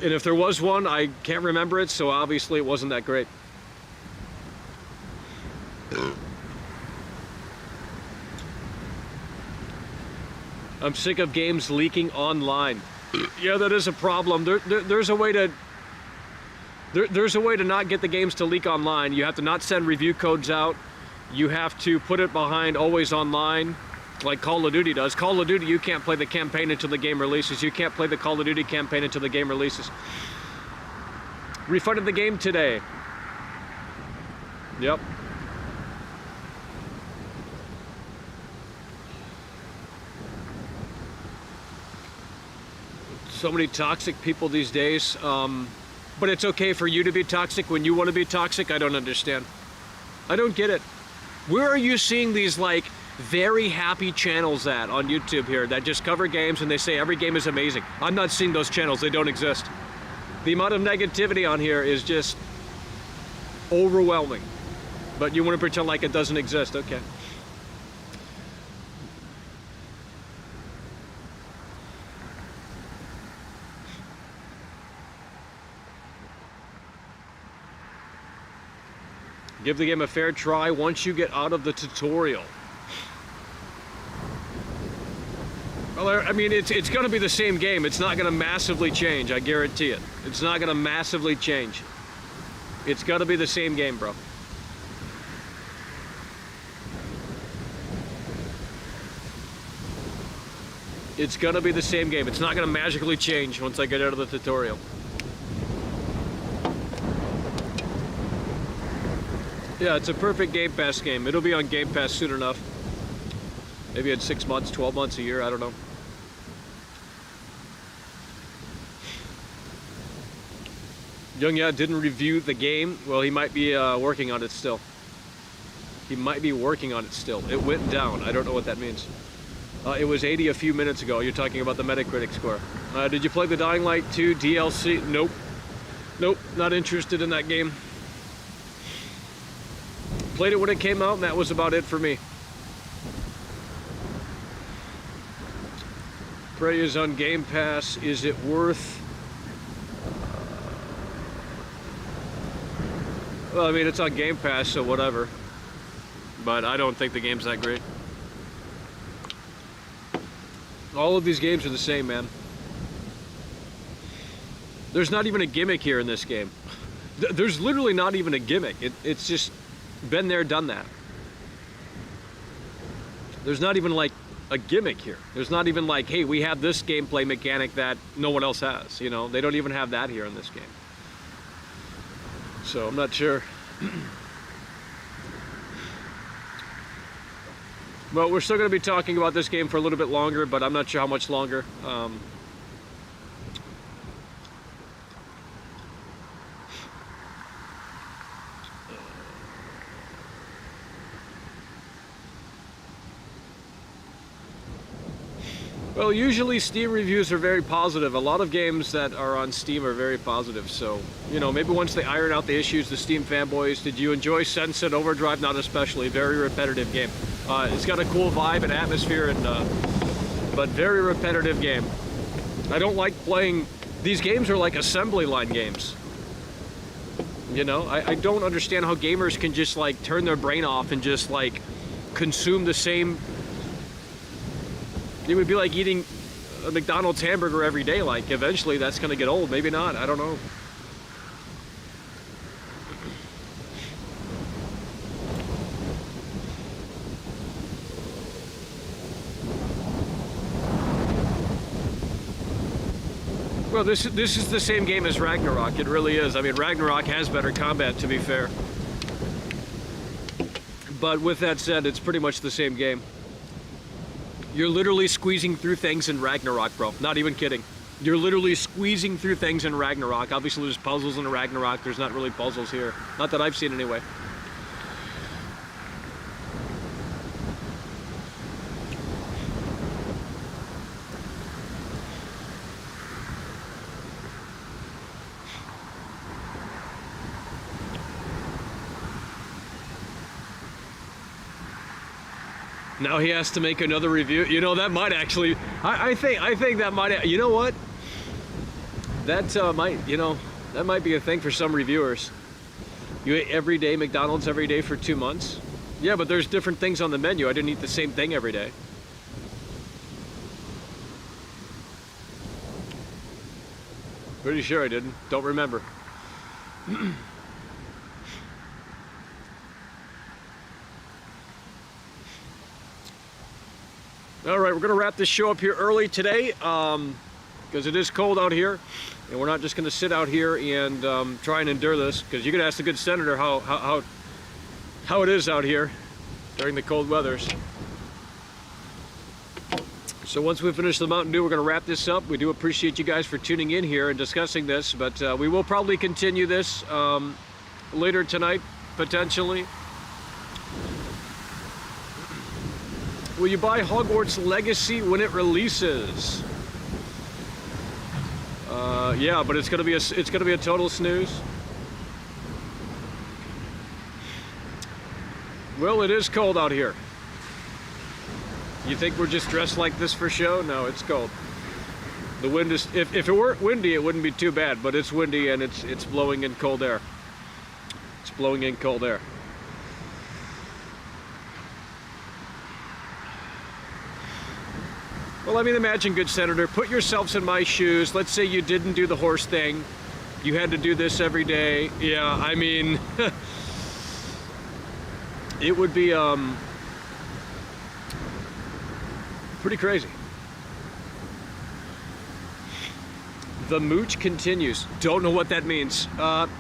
And if there was one, I can't remember it, so obviously it wasn't that great. I'm sick of games leaking online. Yeah, that is a problem. There's a way to not get the games to leak online. You have to not send review codes out. You have to put it behind always online, like Call of Duty does. Call of Duty, you can't play the campaign until the game releases. You can't play the Call of Duty campaign until the game releases. Refunded the game today. Yep. So many toxic people these days. But it's okay for you to be toxic when you want to be toxic. I don't understand. I don't get it. Where are you seeing these like very happy channels at on YouTube here that just cover games and they say every game is amazing? I'm not seeing those channels. They don't exist. The amount of negativity on here is just overwhelming. But you want to pretend like it doesn't exist. Okay. Give the game a fair try once you get out of the tutorial. Well, I mean, it's going to be the same game. It's not going to massively change, I guarantee it. It's not going to massively change. It's got to be the same game, bro. It's going to be the same game. It's not going to magically change once I get out of the tutorial. Yeah, it's a perfect Game Pass game. It'll be on Game Pass soon enough. Maybe in 6 months, 12 months, a year, I don't know. Young Ya didn't review the game. Well, he might be working on it still. He might be working on it still. It went down. I don't know what that means. It was 80 a few minutes ago. You're talking about the Metacritic score. Did you play the Dying Light 2 DLC? Nope. Nope, not interested in that game. Played it when it came out, and that was about it for me. Prey is on Game Pass. Is it worth? Well, I mean, it's on Game Pass, so whatever. But I don't think the game's that great. All of these games are the same, man. There's not even a gimmick here in this game. There's literally not even a gimmick. It's just been there, done that. There's not even like a gimmick here. There's not even like, hey, we have this gameplay mechanic that no one else has. You know, they don't even have that here in this game. So I'm not sure. Well, we're still going to be talking about this game for a little bit longer, but I'm not sure how much longer. Well, usually Steam reviews are very positive. A lot of games that are on Steam are very positive. So, you know, maybe once they iron out the issues, the Steam fanboys, did you enjoy Sunset Overdrive? Not especially. Very repetitive game. It's got a cool vibe and atmosphere, and but very repetitive game. I don't like playing, these games are like assembly line games. You know, I don't understand how gamers can just like turn their brain off and just like consume the same. It would be like eating a McDonald's hamburger every day. Like eventually that's gonna get old, maybe not, I don't know. Well, this is the same game as Ragnarok. It really is. I mean, Ragnarok has better combat, to be fair. But with that said, it's pretty much the same game. You're literally squeezing through things in Ragnarok, bro. Not even kidding. You're literally squeezing through things in Ragnarok. Obviously, there's puzzles in Ragnarok. There's not really puzzles here. Not that I've seen, anyway. Now he has to make another review. You know, that might actually, I think that might, you know what? That might, you know, that might be a thing for some reviewers. You ate every day McDonald's every day for 2 months? Yeah, but there's different things on the menu. I didn't eat the same thing every day. Pretty sure I didn't. Don't remember. All right, we're gonna wrap this show up here early today because it is cold out here, and we're not just gonna sit out here and try and endure this, because you could ask the good senator how it is out here during the cold weathers. So once we finish the Mountain Dew, we're gonna wrap this up. We do appreciate you guys for tuning in here and discussing this, but we will probably continue this later tonight, potentially. Will you buy Hogwarts Legacy when it releases? Yeah, but it's gonna be a total snooze. Well, it is cold out here. You think we're just dressed like this for show? No, it's cold. The wind is. If it weren't windy, it wouldn't be too bad. But it's windy and it's blowing in cold air. It's blowing in cold air. Well, I mean, imagine, good senator, put yourselves in my shoes. Let's say you didn't do the horse thing. You had to do this every day. Yeah, I mean, it would be pretty crazy. The mooch continues. Don't know what that means.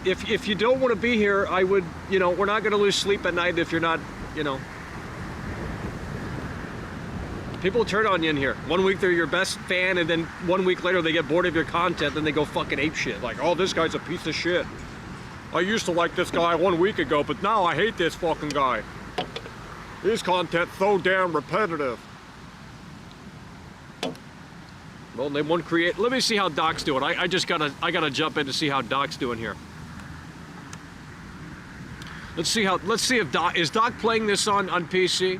If you don't want to be here, I would, you know, we're not going to lose sleep at night if you're not, you know. People turn on you in here. 1 week they're your best fan, and then 1 week later they get bored of your content, then they go fucking ape shit. Like, oh, this guy's a piece of shit. I used to like this guy 1 week ago, but now I hate this fucking guy. His content's so damn repetitive. Well, name one create. Let me see how Doc's doing. I gotta jump in to see how Doc's doing here. Let's see if Doc is playing this on PC.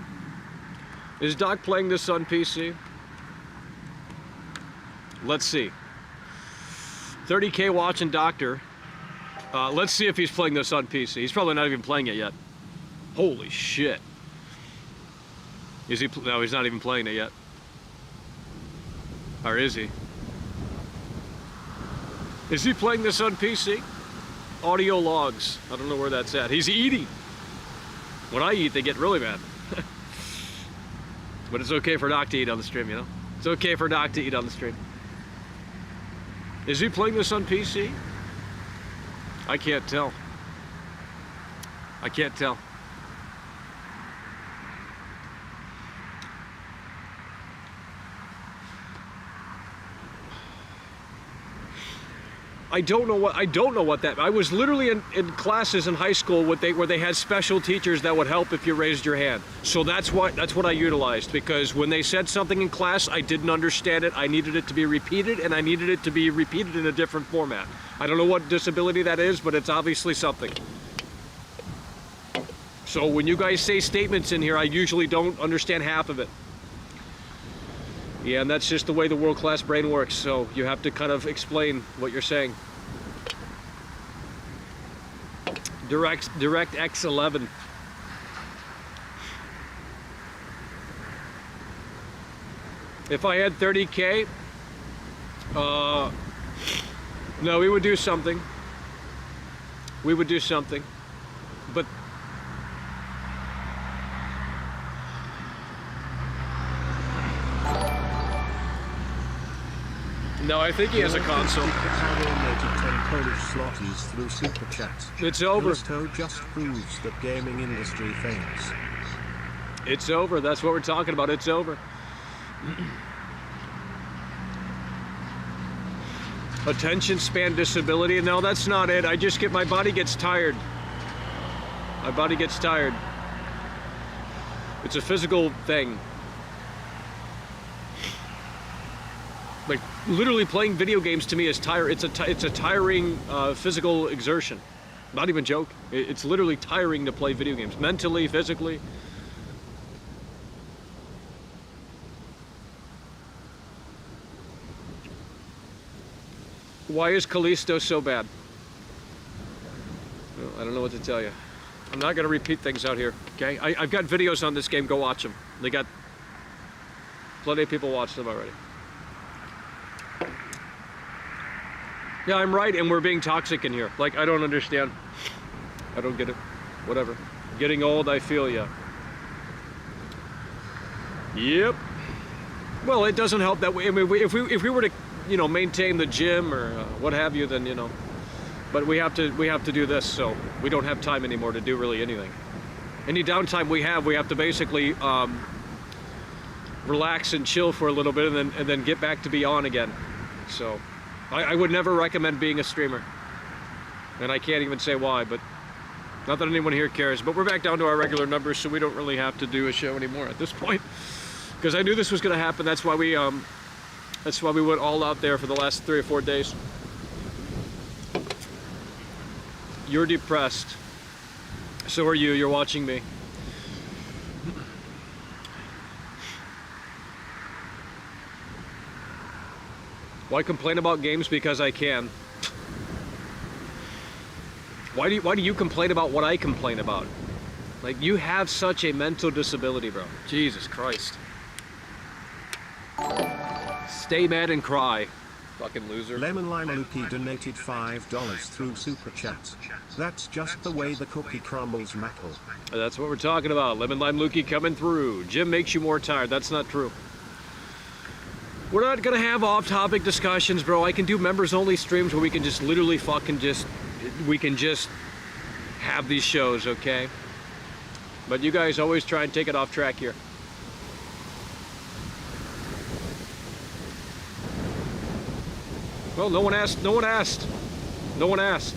Is Doc playing this on PC? Let's see. 30K watching Doctor. Let's see if he's playing this on PC. He's probably not even playing it yet. Holy shit. Is he? No, he's not even playing it yet. Or is he? Is he playing this on PC? Audio logs. I don't know where that's at. He's eating. When I eat, they get really mad. But it's okay for Doc to eat on the stream, you know? It's okay for Doc to eat on the stream. Is he playing this on PC? I can't tell. I can't tell. I don't know what that. I was literally in classes in high school where they had special teachers that would help if you raised your hand. So that's what I utilized, because when they said something in class, I didn't understand it. I needed it to be repeated, and I needed it to be repeated in a different format. I don't know what disability that is, but it's obviously something. So when you guys say statements in here, I usually don't understand half of it. Yeah, and that's just the way the world-class brain works, so you have to kind of explain what you're saying. DirectX 11. If I had 30K, no, we would do something. We would do something. But no, I think he has a console. It's over. Callisto just proves that gaming industry fails. It's over. That's what we're talking about. It's over. Attention span disability. No, that's not it. I just my body gets tired. My body gets tired. It's a physical thing. Like literally playing video games to me is it's a tiring physical exertion. Not even joke. It's literally tiring to play video games, mentally, physically. Why is Callisto so bad? Well, I don't know what to tell you. I'm not going to repeat things out here, okay? I've got videos on this game. Go watch them. They got plenty of people watching them already. Yeah, I'm right, and we're being toxic in here. Like, I don't understand. I don't get it. Whatever. Getting old, I feel ya. Yep. Well, it doesn't help that way. I mean, if we were to, you know, maintain the gym or what have you, then, you know. But we have to do this, so we don't have time anymore to do really anything. Any downtime we have to basically relax and chill for a little bit, and then get back to be on again. So I would never recommend being a streamer, and I can't even say why, but not that anyone here cares. But we're back down to our regular numbers, so we don't really have to do a show anymore at this point, because I knew this was going to happen. That's why we went all out there for the last 3 or 4 days. You're depressed. So are you. You're watching me. Why complain about games? Because I can. Why do you complain about what I complain about? Like, you have such a mental disability, bro. Jesus Christ. Stay mad and cry. Fucking loser. Lemon Lime Lukey donated $5 through Super Chat. That's just the way the cookie crumbles, Mackle. That's what we're talking about. Lemon Lime Lukey coming through. Gym makes you more tired. That's not true. We're not gonna have off-topic discussions, bro. I can do members-only streams where we can just literally we can just have these shows, okay? But you guys always try and take it off track here. Well, no one asked. No one asked. No one asked.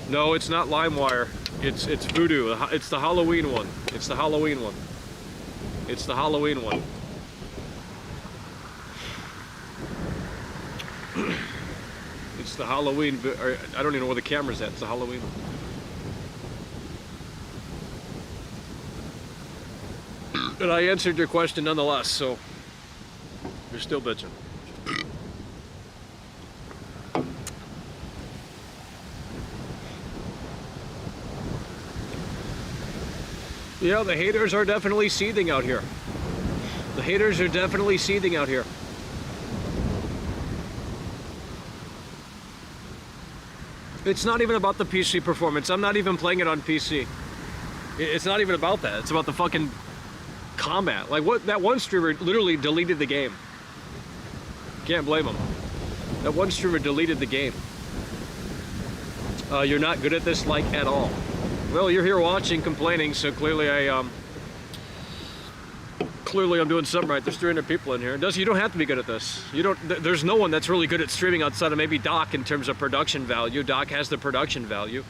No, it's not LimeWire. It's Voodoo. It's the Halloween one. It's the Halloween one. It's the Halloween one. It's the Halloween. I don't even know where the camera's at. It's the Halloween one. And I answered your question nonetheless, so you're still bitching. Yeah, the haters are definitely seething out here. The haters are definitely seething out here. It's not even about the PC performance. I'm not even playing it on PC. It's not even about that. It's about the fucking combat. Like, what? That one streamer literally deleted the game. Can't blame him. That one streamer deleted the game. You're not good at this, like, at all. Well, you're here watching, complaining, so clearly I'm doing something right. There's 300 people in here. You don't have to be good at this. There's no one that's really good at streaming outside of maybe Doc in terms of production value. Doc has the production value.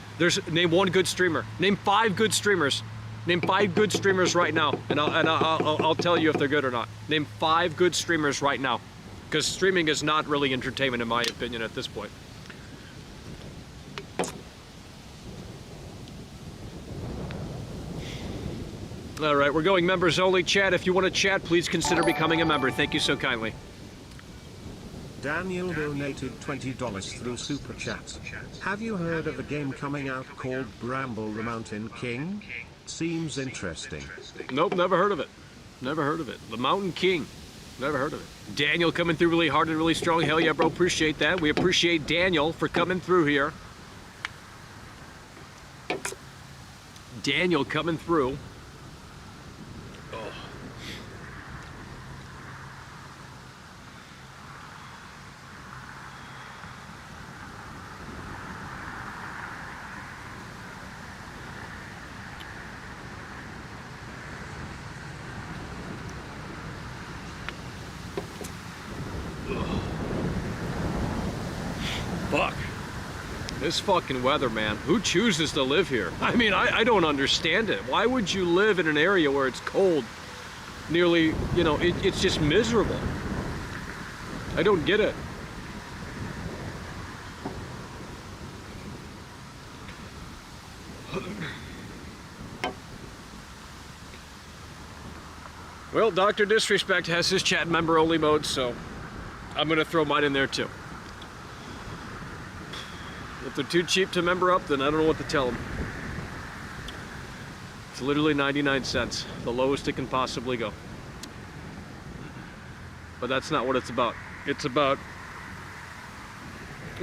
Name one good streamer. Name 5 good streamers. Name 5 good streamers right now, and I'll tell you if they're good or not. Name 5 good streamers right now, because streaming is not really entertainment in my opinion at this point. All right, we're going members only. Chat, if you want to chat, please consider becoming a member. Thank you so kindly. Daniel donated $20 through Super Chat. Have you heard of a game coming out called Bramble the Mountain King? Seems interesting. Nope, never heard of it. Never heard of it. The Mountain King. Never heard of it. Daniel coming through really hard and really strong. Hell yeah, bro. Appreciate that. We appreciate Daniel for coming through here. Daniel coming through. Oh. Fuck. This fucking weather, man. Who chooses to live here? I mean, I don't understand it. Why would you live in an area where it's cold? Nearly, you know, it's just miserable. I don't get it. Well, Dr. Disrespect has his chat member only mode, so I'm gonna throw mine in there too. If they're too cheap to member up, then I don't know what to tell them. It's literally 99 cents, the lowest it can possibly go. But that's not what it's about. It's about,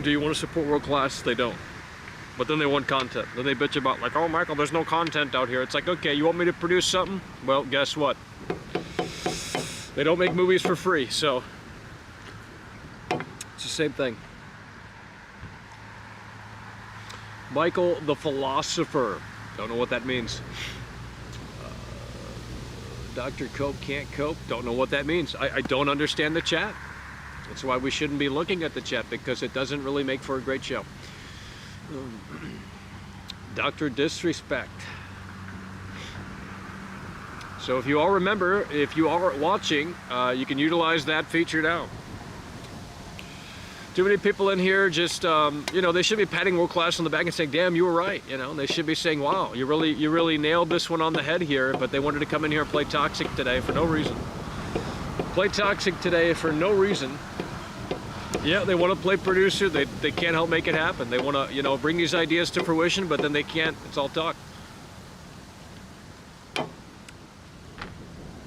do you want to support world class? They don't. But then they want content. Then they bitch about like, oh Michael, there's no content out here. It's like, okay, you want me to produce something? Well, guess what? They don't make movies for free, so it's the same thing. Michael the Philosopher. Don't know what that means. Dr. Cope can't cope. Don't know what that means. I don't understand the chat. That's why we shouldn't be looking at the chat, because it doesn't really make for a great show. Dr. Disrespect. So if you all remember, if you are watching, you can utilize that feature now. Too many people in here just, you know, they should be patting world class on the back and saying, damn, you were right. You know, they should be saying, wow, you really nailed this one on the head here. But they wanted to come in here and play toxic today for no reason. Play toxic today for no reason. Yeah, they want to play producer. They can't help make it happen. They want to, you know, bring these ideas to fruition, but then they can't. It's all talk.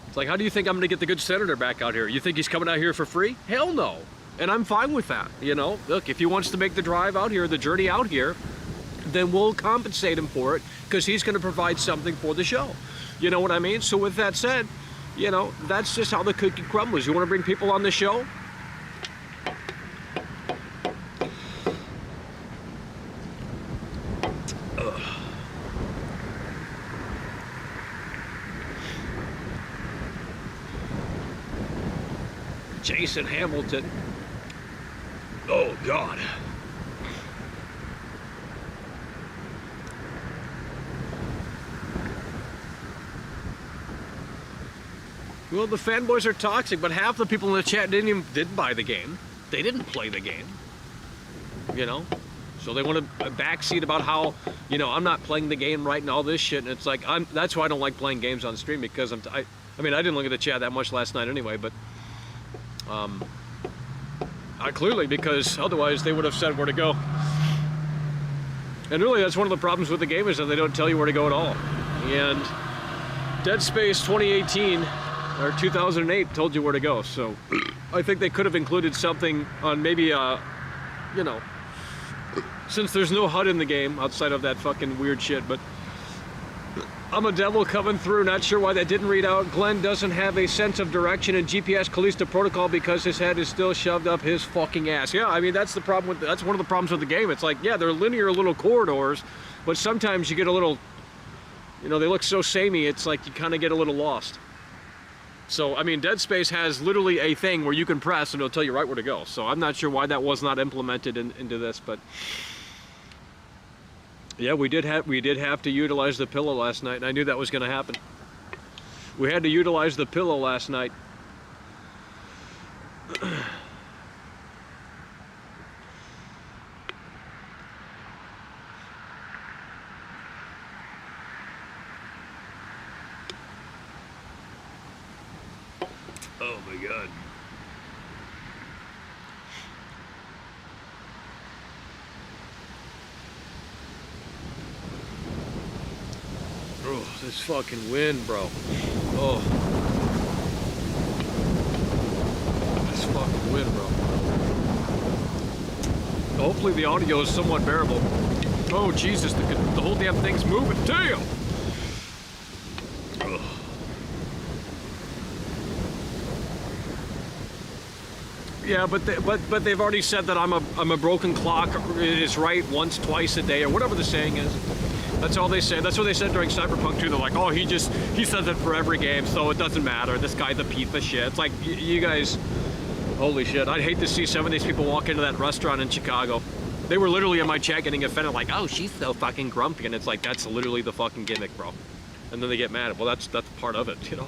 It's like, how do you think I'm going to get the good senator back out here? You think he's coming out here for free? Hell no. And I'm fine with that, you know. Look, if he wants to make the drive out here, the journey out here, then we'll compensate him for it, because he's going to provide something for the show. You know what I mean? So with that said, you know, that's just how the cookie crumbles. You want to bring people on the show? Ugh. Jason Hamilton. Oh, God. Well, the fanboys are toxic, but half the people in the chat didn't buy the game. They didn't play the game. You know? So they want a backseat about how, you know, I'm not playing the game right and all this shit. And it's like, that's why I don't like playing games on stream, because I mean, I didn't look at the chat that much last night anyway, but clearly, because otherwise they would have said where to go. And really, that's one of the problems with the game, is that they don't tell you where to go at all. And Dead Space 2018 or 2008 told you where to go. So I think they could have included something on maybe, you know, since there's no HUD in the game outside of that fucking weird shit. But I'm a devil coming through, not sure why that didn't read out. Glenn doesn't have a sense of direction in GPS Callisto Protocol because his head is still shoved up his fucking ass. Yeah, I mean, that's the problem with, that's one of the problems with the game. It's like, yeah, they're linear little corridors, but sometimes you get a little, you know, they look so samey, it's like you kind of get a little lost. So, I mean, Dead Space has literally a thing where you can press and it'll tell you right where to go. So I'm not sure why that was not implemented into this, but yeah, we did have to utilize the pillow last night, and I knew that was going to happen. We had to utilize the pillow last night. Oh my god. Oh, this fucking wind, bro. Oh. This fucking wind, bro. Hopefully the audio is somewhat bearable. Oh, Jesus, the whole damn thing's moving. Damn! Ugh. Yeah, but they've already said that I'm a broken clock is right once, twice a day, or whatever the saying is. That's all they say. That's what they said during Cyberpunk 2. They're like, oh, he says it for every game, so it doesn't matter. This guy's a piece of shit. It's like, you guys, holy shit. I'd hate to see some of these people walk into that restaurant in Chicago. They were literally in my chat getting offended, like, oh, she's so fucking grumpy. And it's like, that's literally the fucking gimmick, bro. And then they get mad. Well, that's part of it, you know?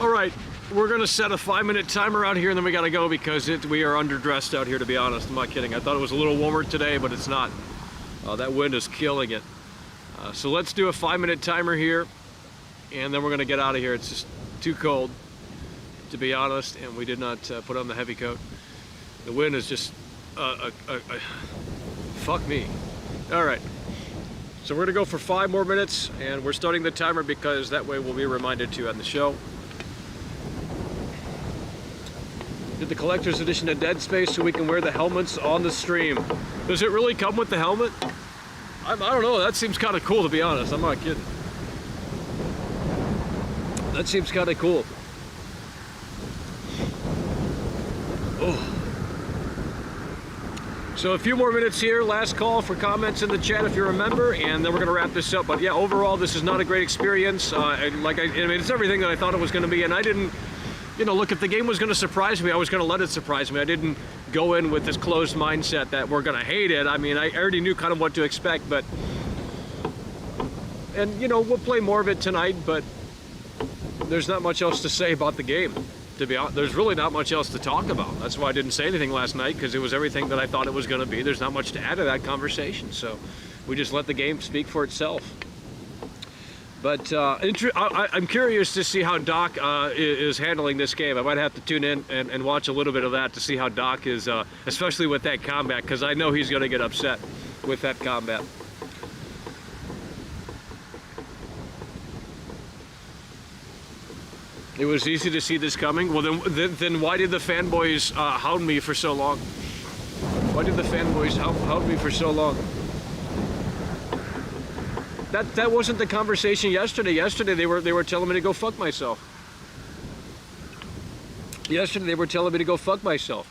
All right, we're gonna set a 5-minute timer out here and then we gotta go because we are underdressed out here, to be honest. I'm not kidding. I thought it was a little warmer today, but it's not. That wind is killing it. So let's do a 5-minute timer here and then we're gonna get out of here. It's just too cold, to be honest, and we did not put on the heavy coat. The wind is just, fuck me. All right. So we're gonna go for 5 more minutes and we're starting the timer because that way we'll be reminded to end the show. Did the collector's edition of Dead Space so we can wear the helmets on the stream. Does it really come with the helmet? I don't know, that seems kind of cool, to be honest. I'm not kidding. That seems kind of cool. Oh. So a few more minutes here, last call for comments in the chat if you remember, and then we're gonna wrap this up. But yeah, overall this is not a great experience. I mean, it's everything that I thought it was gonna be, and I didn't, you know, look, if the game was gonna surprise me, I was gonna let it surprise me. I didn't go in with this closed mindset that we're gonna hate it. I mean, I already knew kind of what to expect, but, and you know, we'll play more of it tonight, but there's not much else to say about the game. To be honest, there's really not much else to talk about. That's why I didn't say anything last night, because it was everything that I thought it was going to be. There's not much to add to that conversation, so we just let the game speak for itself. But I'm curious to see how Doc is handling this game. I might have to tune in and watch a little bit of that to see how Doc is, especially with that combat, because I know he's going to get upset with that combat. It was easy to see this coming. Well, then why did the fanboys hound me for so long? Why did the fanboys hound me for so long? That wasn't the conversation yesterday. Yesterday they were telling me to go fuck myself. Yesterday they were telling me to go fuck myself.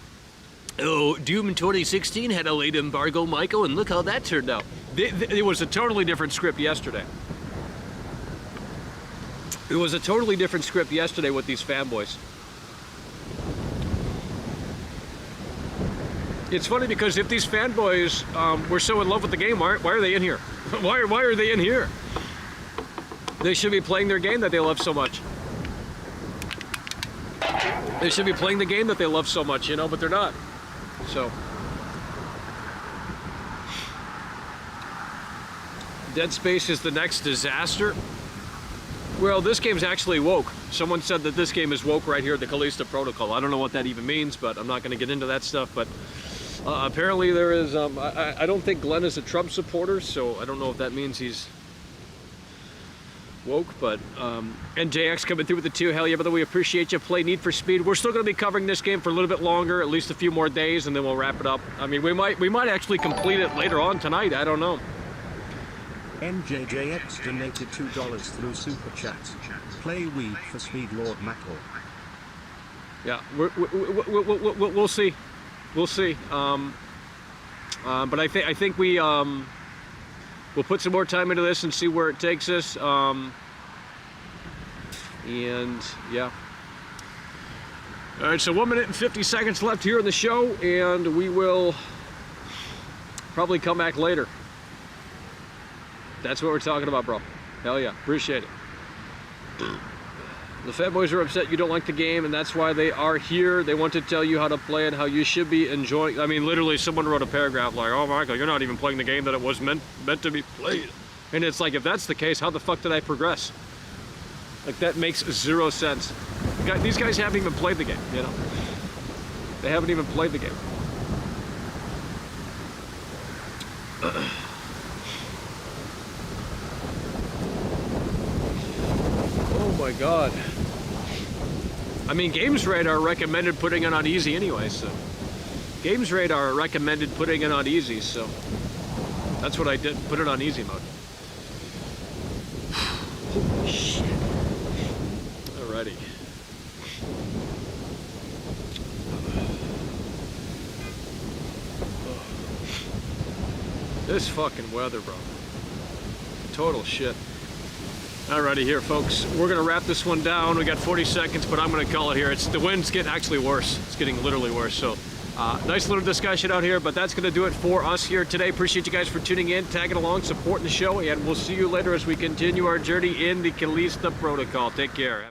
Oh, Doom in 2016 had a late embargo, Michael, and look how that turned out. It was a totally different script yesterday. It was a totally different script yesterday with these fanboys. It's funny because if these fanboys were so in love with the game, why are they in here? Why are they in here? They should be playing their game that they love so much. They should be playing the game that they love so much, you know, but they're not. So. Dead Space is the next disaster. Well, this game's actually woke. Someone said that this game is woke right here, the Callisto Protocol. I don't know what that even means, but I'm not going to get into that stuff. But apparently there is, I don't think Glenn is a Trump supporter, so I don't know if that means he's woke. But, and JX coming through with the 2. Hell yeah, brother, we appreciate you. Play Need for Speed. We're still going to be covering this game for a little bit longer, at least a few more days, and then we'll wrap it up. I mean, we might actually complete it later on tonight. I don't know. NJJX donated $2 through Super Chat. Play Weed for Speed Lord Mackle. Yeah, we'll see. We'll see. But I think we'll put some more time into this and see where it takes us. And yeah. All right, so 1 minute and 50 seconds left here in the show, and we will probably come back later. That's what we're talking about, bro. Hell yeah, appreciate it. The fanboys are upset you don't like the game, and that's why they are here. They want to tell you how to play and how you should be enjoying. I mean, literally, someone wrote a paragraph like, "Oh, Michael, you're not even playing the game that it was meant to be played." And it's like, if that's the case, how the fuck did I progress? Like, that makes zero sense. These guys haven't even played the game, you know? They haven't even played the game. Oh my god. I mean, Games Radar recommended putting it on easy anyway, so. Games Radar recommended putting it on easy, so. That's what I did, put it on easy mode. Holy shit. Alrighty. This fucking weather, bro. Total shit. Alrighty here, folks. We're gonna wrap this one down. We got 40 seconds, but I'm gonna call it here. The wind's getting actually worse. It's getting literally worse. So, nice little discussion out here, but that's gonna do it for us here today. Appreciate you guys for tuning in, tagging along, supporting the show, and we'll see you later as we continue our journey in the Callisto Protocol. Take care.